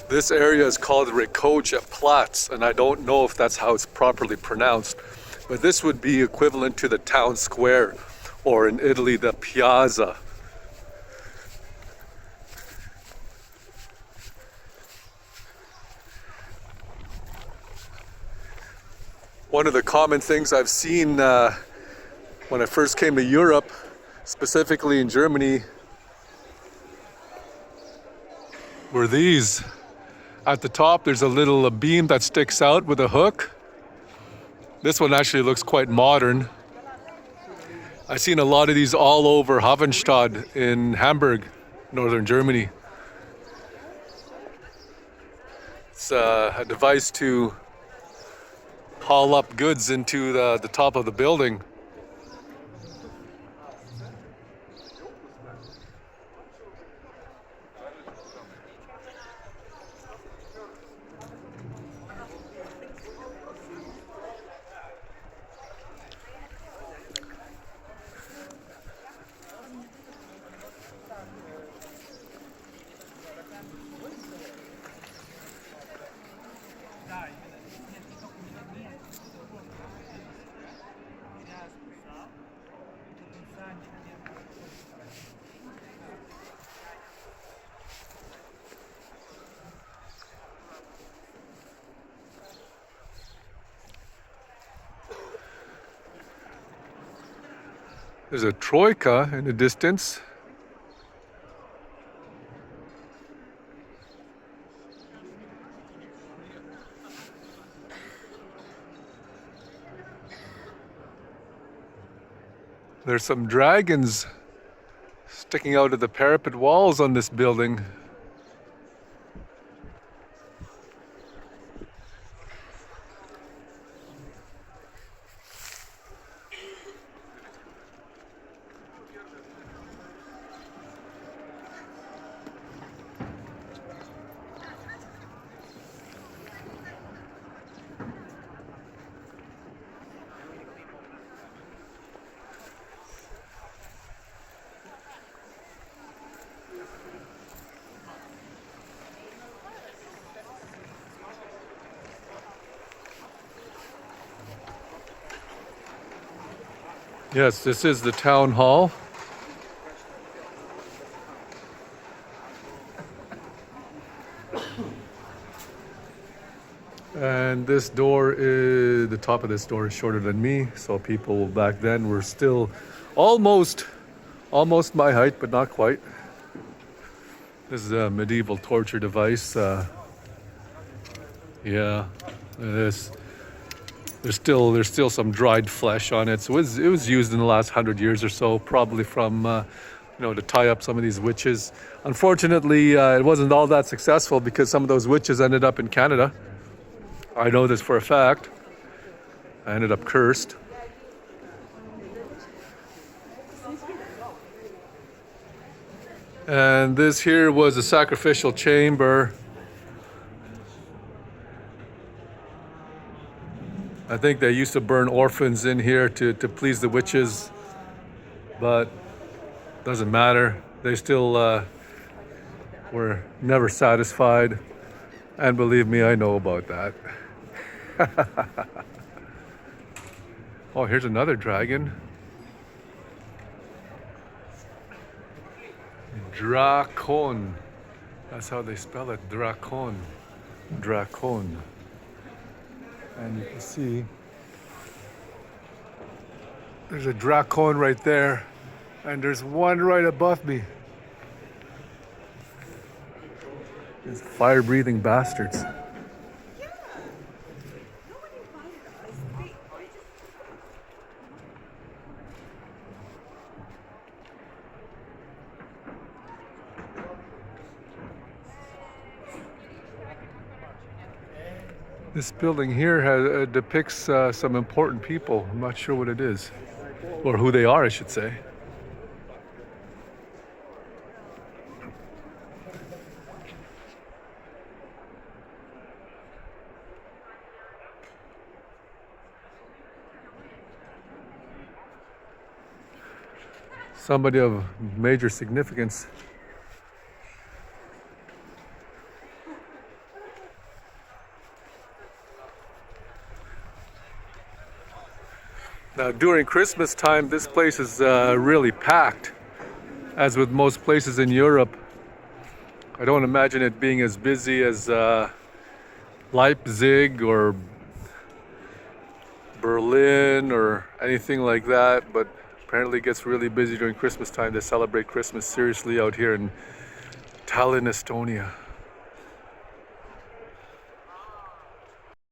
This area is called Raekoja Plats, and I don't know if that's how it's properly pronounced, but this would be equivalent to the town square, or in Italy, the piazza. One of the common things I've seen when I first came to Europe, specifically in Germany, were these. At the top, there's a little beam that sticks out with a hook. This one actually looks quite modern. I've seen a lot of these all over Havenstadt in Hamburg, northern Germany. It's a device to haul up goods into the top of the building. There's a troika in the distance. There's some dragons sticking out of the parapet walls on this building. Yes, this is the town hall. And this door is, the top of this door is shorter than me, so people back then were still almost my height, but not quite. This is a medieval torture device. Yeah, this. There's still some dried flesh on it. So it was used in the last 100 years or so, probably from to tie up some of these witches. Unfortunately, it wasn't all that successful because some of those witches ended up in Canada. I know this for a fact. I ended up cursed. And this here was a sacrificial chamber. I think they used to burn orphans in here to please the witches, but doesn't matter. They still were never satisfied. And believe me, I know about that. Oh, here's another dragon. Drakon. That's how they spell it. Drakon. Drakon. And you can see there's a drakon right there, and there's one right above me. These fire-breathing bastards. This building here depicts some important people. I'm not sure what it is, or who they are, I should say. Somebody of major significance. Now, during Christmas time, this place is really packed. As with most places in Europe, I don't imagine it being as busy as Leipzig or Berlin or anything like that, but apparently it gets really busy during Christmas time. They celebrate Christmas seriously out here in Tallinn, Estonia.